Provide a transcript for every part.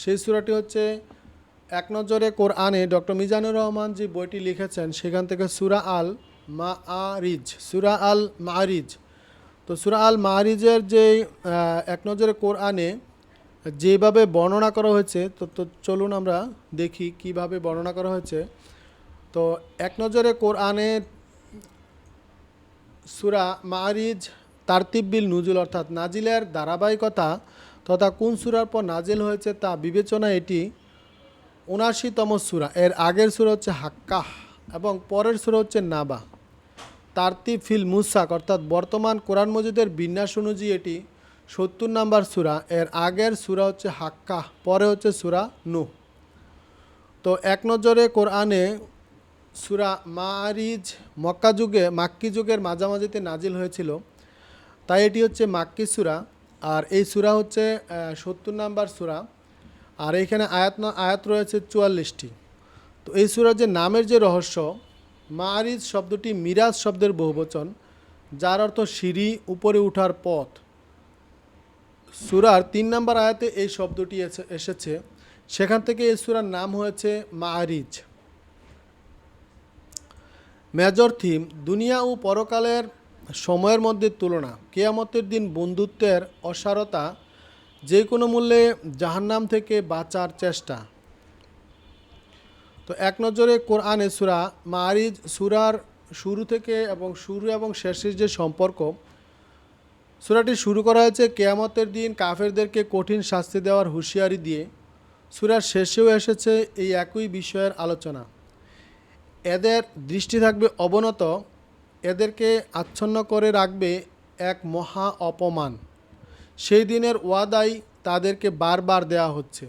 সেই সূরাটি হচ্ছে এক নজরে কোরআনে ডক্টর মিজানুর রহমান যে বইটি লিখেছেন সেখান থেকে সূরা আল মাআরিজ। তো সূরা আল মাআরিজের যে এক নজরে কোরআনে যেভাবে বর্ণনা করা হয়েছে তো চলুন আমরা দেখি কিভাবে বর্ণনা করা হয়েছে। তো এক নজরে কোরআনের সূরা মাআরিজ তারতিব বিল নুজুল অর্থাৎ নাজিলের ধারাবাহিকতা তথা কোন সূরার পর নাজিল হয়েছে তা বিবেচনা এটি ৭৯তম সূরা। এর আগের সূরা হচ্ছে হাক্কাহ এবং পরের সূরা হচ্ছে নাবা। তারতিব ফিল মুসাক অর্থাৎ বর্তমান কোরআন মজিদের বিন্যাস অনুযায়ী এটি ৭০ নম্বর সূরা। এর আগের সূরা হচ্ছে হাক্কাহ, পরে হচ্ছে সূরা নূহ। তো এক নজরে কোরআনে সূরা মাআরিজ মাক্কি যুগের মাঝামাঝিতে নাজিল হয়েছিল, তাই এটি হচ্ছে মাক্কি সূরা। আর এই সূরা হচ্ছে ৭০ নম্বর সূরা। আর এইখানে আয়াত রয়েছে ৪৪টি। তো এই সূরার যে নামের যে রহস্য, মাআরিজ শব্দটি মিরাজ শব্দের বহুবচন, যার অর্থ সিঁড়ি, উপরে ওঠার পথ। সূরার ৩ নম্বর আয়াতে এই শব্দটি এসেছে, সেখান থেকে এই সূরার নাম হয়েছে মাআরিজ। মেজর থিম দুনিয়া ও পরকালের সময়ের মধ্যে তুলনা, কিয়ামতের দিন বন্ধুত্বের অসারতা, যে কোনো মূল্যে জাহান্নাম থেকে বাঁচার চেষ্টা। তো এক নজরে কোরআনে সূরা মাআরিজ সূরার শুরু এবং শেষের যে সম্পর্ক, সূরাটি শুরু করা হয়েছে কিয়ামতের দিন কাফেরদেরকে কঠিন শাস্তি দেওয়ার হুঁশিয়ারি দিয়ে। সূরার শেষেও এসেছে এই একই বিষয়ের আলোচনা। এদের দৃষ্টি থাকবে অবনত, এদেরকে আচ্ছন্ন করে রাখবে এক মহা অপমান। সেই দিনের ওয়াদাই তাদেরকে বারবার দেয়া হচ্ছে।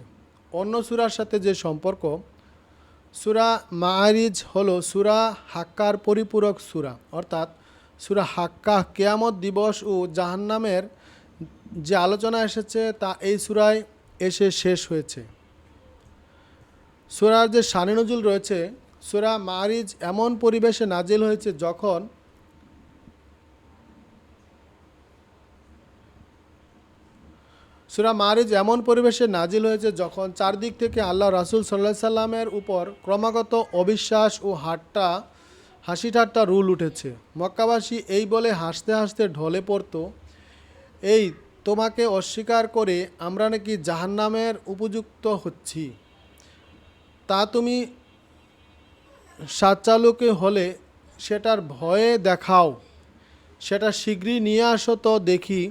অন্য সূরার সাথে যে সম্পর্ক, সূরা মাআরিজ হলো সূরা হাক্কার পরিপূরক সূরা, অর্থাৎ সূরা হাক্কাহ কিয়ামত দিবস ও জাহান্নামের যে আলোচনা এসেছে তা এই সূরায় এসে শেষ হয়েছে। সূরার যে শানে নুজুল রয়েছে, সূরা মাআরিজ এমন পরিবেশে নাজিল হয়েছে যখন চারদিক থেকে আল্লাহ রাসূল সাল্লাল্লাহু আলাইহি সাল্লামের উপর ক্রমাগত অবিশ্বাস ও হাসি ঠাট্টা রুল উঠেছে। মক্কাবাসী এই বলে হাসতে হাসতে ঢলে পড়ত, এই তোমাকে অস্বীকার করে আমরা নাকি জাহান্নামের উপযুক্ত হচ্ছি, তা তুমি সাচ্চালুকে হলে সেটার ভয়ে দেখাও, সেটা শীঘ্রই নিয়ে আসো তো দেখি,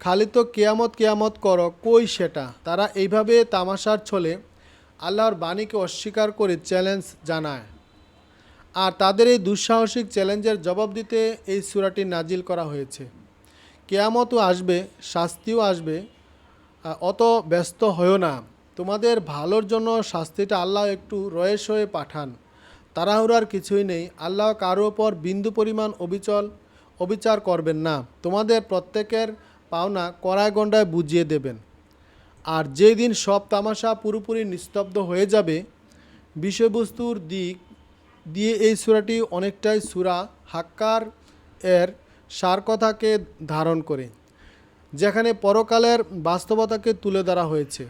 খালি তো কেয়ামত করো, কই সেটা। তারা এইভাবে তামাশার ছলে আল্লাহর বাণীকে অস্বীকার করে চ্যালেঞ্জ জানায়। আর তাদের এই দুঃসাহসিক চ্যালেঞ্জের জবাব দিতে এই সূরাটি নাজিল করা হয়েছে। কেয়ামতও আসবে, শাস্তিও আসবে, অত ব্যস্ত হয়েও না, তোমাদের ভালোর জন্য শাস্তিটা আল্লাহ একটু রয়েস হয়ে পাঠান, তাড়াহুড়ার কিছুই নেই। আল্লাহ কারো ওপর বিন্দু পরিমাণ অবিচার করবেন না, তোমাদের প্রত্যেকের পাওনা কড়ায় গণ্ডায় বুঝিয়ে দেবেন। আর যেই দিন সব তামাশা পুরোপুরি নিস্তব্ধ হয়ে যাবে, বিষয়বস্তুর দিক দিয়ে এই সূরাটি অনেকটাই সূরা হাক্কার এর সারকথাকে ধারণ করে, যেখানে পরকালের বাস্তবতাকে তুলে ধরা হয়েছে।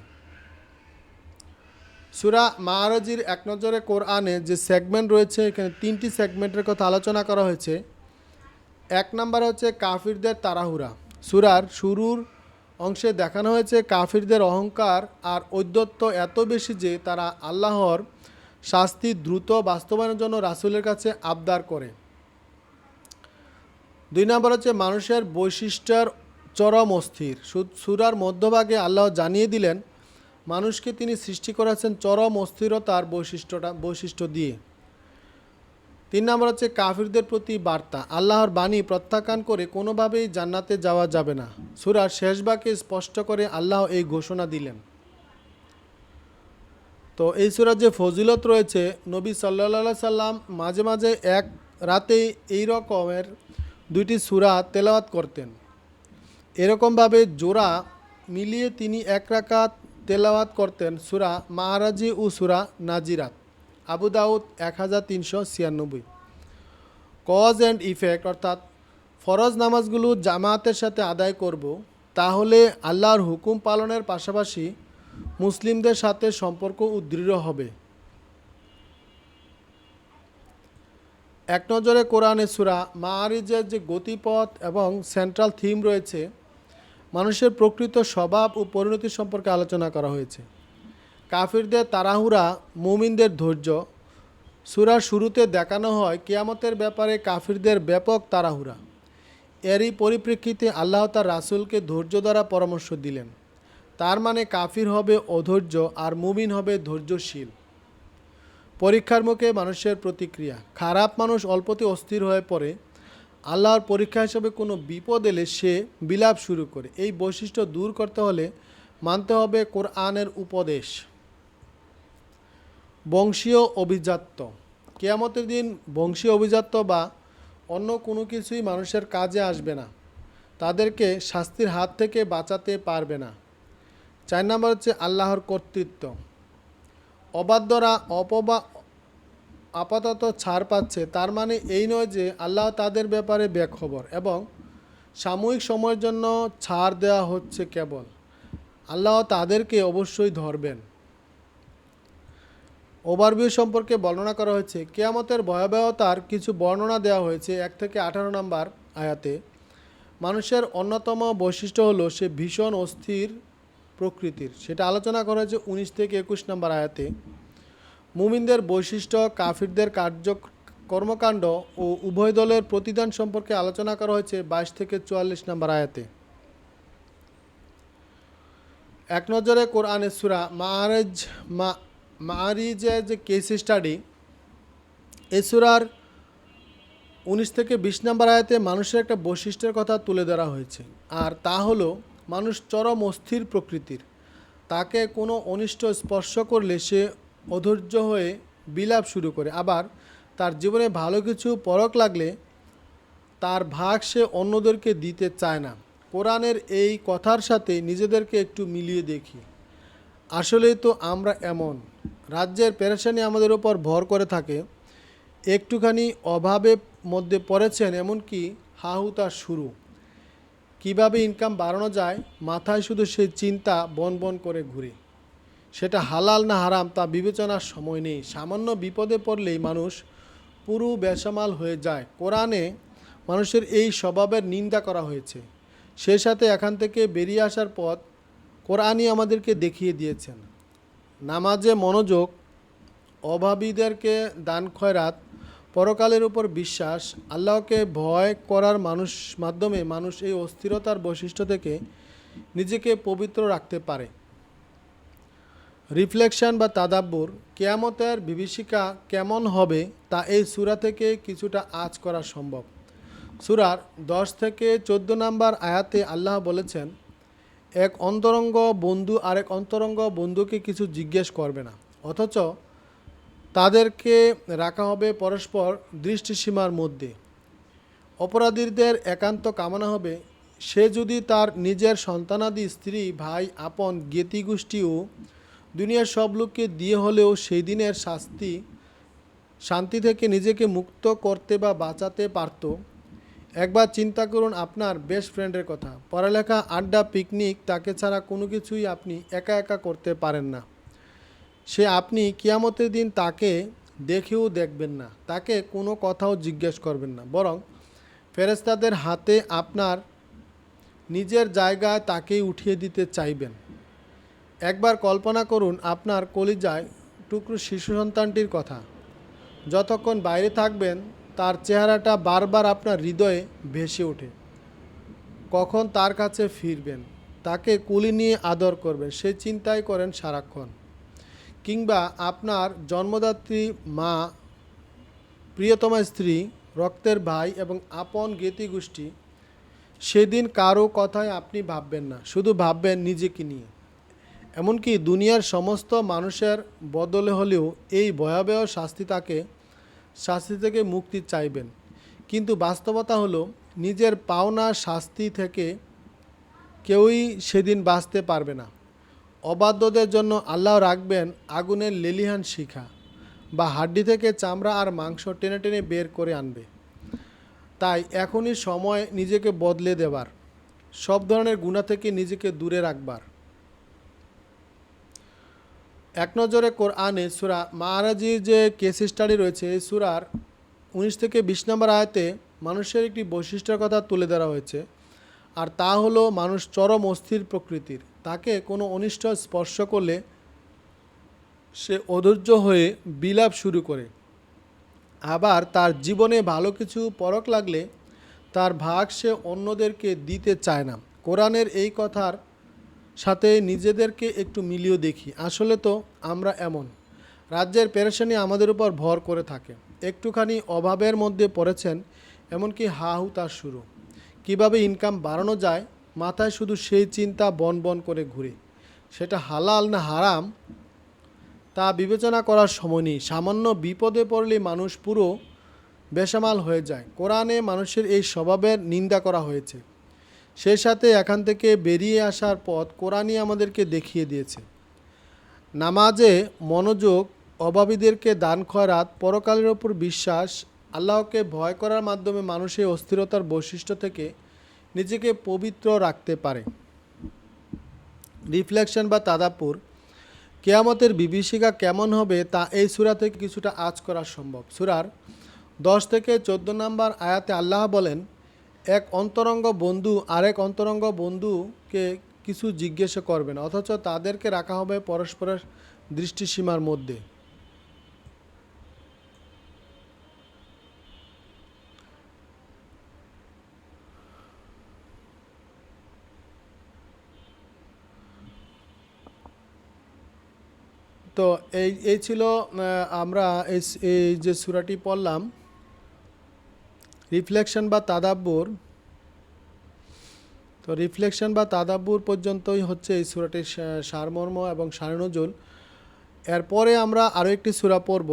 সূরা মাআরিজের এক নজরে কোরআনে যে সেগমেন্ট রয়েছে, এখানে 3টি সেগমেন্টের কথা আলোচনা করা হয়েছে। এক নাম্বার হচ্ছে কাফিরদের তাড়াহুড়া। সূরার শুরুর অংশে দেখানো হয়েছে কাফিরদের অহংকার আর ঔদ্ধত্য এত বেশি যে তারা আল্লাহর শাস্তি দ্রুত বাস্তবায়নের জন্য রাসূলের কাছে আবদার করে। 2 নাম্বার হচ্ছে মানুষের বৈশিষ্ট্যের চরম অস্থির। সূরার মধ্যভাগে আল্লাহ জানিয়ে দিলেন মানুষকে তিনি সৃষ্টি করেছেন চরম অস্থিরতার বৈশিষ্ট্য দিয়ে। 3 নাম্বার হচ্ছে কাফিরদের প্রতি বার্তা, আল্লাহর বাণী প্রত্যাখ্যান করে কোনোভাবেই জান্নাতে যাওয়া যাবে না। সূরার শেষ ভাগে স্পষ্ট করে আল্লাহ এই ঘোষণা দিলেন। তো এই সূরার যে ফজিলত রয়েছে, নবী সাল্লাল্লাহু আলাইহি সাল্লাম মাঝে মাঝে এক রাতেই এই রকমের 2টি সূরা তেলাওয়াত করতেন। এরকমভাবে জোড়া মিলিয়ে তিনি 1 রাকাত তেলাওয়াত করতেন সূরা মাআরিজ ও সূরা নাজিরাত। আবু দাউদ 1396। কজ অ্যান্ড ইফেক্ট, অর্থাৎ ফরজ নামাজগুলো জামাতের সাথে আদায় করব, তাহলে আল্লাহর হুকুম পালনের পাশাপাশি মুসলিমদের সাথে সম্পর্ক দৃঢ় হবে। এক নজরে কোরআনে সূরা মাআরিজের যে গতিপথ এবং সেন্ট্রাল থিম রয়েছে, মানুষের প্রকৃত স্বভাব ও পরিণতি সম্পর্কে আলোচনা করা হয়েছে। কাফিরদের তাড়াহুড়া, মুমিনদের ধৈর্য। সূরার শুরুতে দেখানো হয় কিয়ামতের ব্যাপারে কাফিরদের ব্যাপক তাড়াহুড়া। এরই পরিপ্রেক্ষিতে আল্লাহ তার রাসূলকে ধৈর্য দ্বারা পরামর্শ দিলেন। তার মানে কাফির হবে অধৈর্য আর মুমিন হবে ধৈর্যশীল। পরীক্ষার মুখে মানুষের প্রতিক্রিয়া। খারাপ মানুষ অল্পতে অস্থির হয়ে পড়ে। আল্লাহর পরীক্ষা হিসেবে কোনো বিপদ এলে সে বিলাপ শুরু করে। এই বৈশিষ্ট্য দূর করতে হলে মানতে হবে কোরআনের উপদেশ। বংশীয় অভিজাত্য। কিয়ামতের দিন বংশীয় অভিজাত্য বা অন্য কোনো কিছুই মানুষের কাজে আসবে না, তাদেরকে শাস্তির হাত থেকে বাঁচাতে পারবে না। 4 নম্বর হচ্ছে আল্লাহর কর্তৃত্ব। অবাধ্যরা আপাতত ছাড় পাচ্ছে, তার মানে এই নয় যে আল্লাহ তাদের ব্যাপারে বেখবর এবং সাময়িক সময়ের জন্য ছাড় দেওয়া হচ্ছে কেবল। আল্লাহ তাদেরকে অবশ্যই ধরবেন। ওভারভিউ সম্পর্কে বর্ণনা করা হয়েছে। কিয়ামতের ভয়াবহতার কিছু বর্ণনা দেওয়া হয়েছে 1 থেকে 18 নম্বর আয়াতে। মানুষের অন্যতম বৈশিষ্ট্য হলো সে ভীষণ অস্থির প্রকৃতির, সেটা আলোচনা করা হয়েছে 19 থেকে 21 নম্বর আয়াতে। মুমিনদের বৈশিষ্ট্য, কাফিরদের কর্মকাণ্ড ও উভয় দলের প্রতিদান সম্পর্কে আলোচনা করা হয়েছে 22 থেকে 44 নম্বর আয়াতে। এক নজরে কোরআনের সূরা মাআরিজের যে কেস স্টাডি, এই সূরার 19 থেকে 20 নম্বর আয়াতে মানুষের একটা বৈশিষ্ট্যের কথা তুলে ধরা হয়েছে, আর তা হলো মানুষ চরম অস্থির প্রকৃতির। তাকে কোনো অনিষ্ট স্পর্শ করলে সে অধৈর্য হয়ে বিলাপ শুরু করে। আবার তার জীবনে ভালো কিছু পরখ লাগলে তার ভাগ সে অন্যদেরকে দিতে চায় না। কোরআনের এই কথার সাথে নিজেদেরকে একটু মিলিয়ে দেখি। আসলেই তো আমরা এমন। রাজ্যের পেরেশানি আমাদের ওপর ভর করে থাকে। একটুখানি অভাবের মধ্যে পড়েছেন, এমনকি হাহুতাশ শুরু। কিভাবে ইনকাম বাড়ানো যায়, মাথায় শুধু সেই চিন্তা বন বন করে ঘুরে। সেটা হালাল না হারাম তা বিবেচনার সময় নেই। সামান্য বিপদে পড়লেই মানুষ পুরো বেসামাল হয়ে যায়। কোরআনে মানুষের এই স্বভাবের নিন্দা করা হয়েছে। সেই সাথে এখান থেকে বেরিয়ে আসার পথ কোরআনই আমাদেরকে দেখিয়ে দিয়েছেন। নামাজে মনোযোগ, অভাবীদেরকে দান খয়রাত, পরকালের উপর বিশ্বাস, আল্লাহকে ভয় করার মাধ্যমে মানুষ এই অস্থিরতার বৈশিষ্ট্য থেকে নিজেকে পবিত্র রাখতে পারে। রিফ্লেকশন বা তাদাব্বুর। কিয়ামতের বিভীষিকা কেমন হবে তা এই সূরা থেকে কিছুটা আঁচ করা সম্ভব। সূরার 10 থেকে 14 নম্বর আয়াতে আল্লাহ বলেছেন, এক অন্তরঙ্গ বন্ধু আরেক অন্তরঙ্গ বন্ধুকে কিছু জিজ্ঞেস করবে না, অথচ তাদেরকে রাখা হবে পরস্পর দৃষ্টিসীমার মধ্যে। অপরাধীদের একান্ত কামনা হবে সে যদি তার নিজের সন্তানাদি, স্ত্রী, ভাই, আপন জ্ঞাতিগোষ্ঠী ও দুনিয়ার সব লোককে দিয়ে হলেও সেই দিনের শান্তি থেকে নিজেকে মুক্ত করতে বা বাঁচাতে পারত। একবার চিন্তা করুন আপনার বেস্ট ফ্রেন্ডের কথা। পড়ালেখা, আড্ডা, পিকনিক, তাকে ছাড়া কোনো কিছুই আপনি একা একা করতে পারেন না। সে আপনি কিয়ামতের দিন তাকে দেখেও দেখবেন না, তাকে কোনো কথাও জিজ্ঞেস করবেন না, বরং ফেরেশতাদের হাতে আপনার নিজের জায়গায় তাকেই উঠিয়ে দিতে চাইবেন। একবার কল্পনা করুন আপনার কলিজায় টুকরো শিশু সন্তানটির কথা। যতক্ষণ বাইরে থাকবেন তার চেহারাটা বারবার আপনার হৃদয়ে ভেসে ওঠে। কখন তার কাছে ফিরবেন, তাকে কুলি নিয়ে আদর করবেন, সে চিন্তাই করেন সারাক্ষণ। কিংবা আপনার জন্মদাত্রী মা, প্রিয়তমা স্ত্রী, রক্তের ভাই এবং আপন জ্ঞাতিগোষ্ঠী, সেদিন কারো কথায় আপনি ভাববেন না, শুধু ভাববেন নিজেকে নিয়ে। এমনকি দুনিয়ার সমস্ত মানুষের বদলে হলেও এই ভয়াবহ শাস্তি থেকে মুক্তি চাইবেন। কিন্তু বাস্তবতা হলো নিজের পাওনা শাস্তি থেকে কেউই সেদিন বাঁচতে পারবে না। অবাধ্যদের জন্য আল্লাহ রাখবেন আগুনের লেলিহান শিখা, বা হাড্ডি থেকে চামড়া আর মাংস টেনে টেনে বের করে আনবে। তাই এখনই সময় নিজেকে বদলে দেবার, সব ধরনের গুনাহ থেকে নিজেকে দূরে রাখবার। এক নজরে কোরআনে সূরা মাআরাজের যে কেস স্টাডি রয়েছে, এই সূরার 19 থেকে 20 নম্বর আয়াতে মানুষের একটি বৈশিষ্ট্যের কথা তুলে ধরা হয়েছে, আর তা হলো মানুষ চরম অস্থির প্রকৃতির। তাকে কোনো অনিষ্ট স্পর্শ করলে সে অধৈর্য হয়ে বিলাপ শুরু করে, আবার তার জীবনে ভালো কিছু পরখ লাগলে তার ভাগ সে অন্যদেরকে দিতে চায় না। কোরআনের এই কথার সাথে নিজেদেরকে একটু মিলিয়ে দেখি। আসলে তো আমরা এমন, রাজ্যের পেরেশানি আমাদের উপর ভর করে থাকে। একটুখানি অভাবের মধ্যে পড়েছেন, এমনকি হা হুতাশ শুরু। কিভাবে ইনকাম বাড়ানো যায়, মাথায় শুধু সেই চিন্তা বন বন করে ঘুরে। সেটা হালাল না হারাম তা বিবেচনা করার সময় নেই। সামান্য বিপদে পড়লে মানুষ পুরো বেসামাল হয়ে যায়। কোরআনে মানুষের এই স্বভাবের নিন্দা করা হয়েছে। সেই সাথে এখান থেকে বেরিয়ে আসার পথ কোরআনই আমাদেরকে দেখিয়ে দিয়েছে। নামাজে মনোযোগ, অভাবীদেরকে দান খয়রাত, পরকালের ওপর বিশ্বাস, আল্লাহকে ভয় করার মাধ্যমে মানুষের অস্থিরতার বৈশিষ্ট্য থেকে নিজেকে পবিত্র রাখতে পারে। রিফ্লেকশন বা তাদাব্বুর, কিয়ামতের বিভীষিকা কেমন হবে তা এই সূরা থেকে কিছুটা আঁচ করা সম্ভব। সূরার 10 থেকে 14 নম্বর আয়াতে আল্লাহ বলেন, এক অন্তরঙ্গ বন্ধু আরেক অন্তরঙ্গ বন্ধুকে কিছু জিজ্ঞেস করবেন, অথচ তাদেরকে রাখা হবে পরস্পরের দৃষ্টিসীমার মধ্যে। তো এই এই ছিল আমরা এই এই যে সূরাটি পড়লাম, রিফ্লেকশন বা তাদাব্বুর। তো রিফ্লেকশন বা তাদাব্বুর পর্যন্তই হচ্ছে এই সূরাটির সারমর্ম এবং সারনজুল। এরপরে আমরা আরও একটি সূরা পড়ব।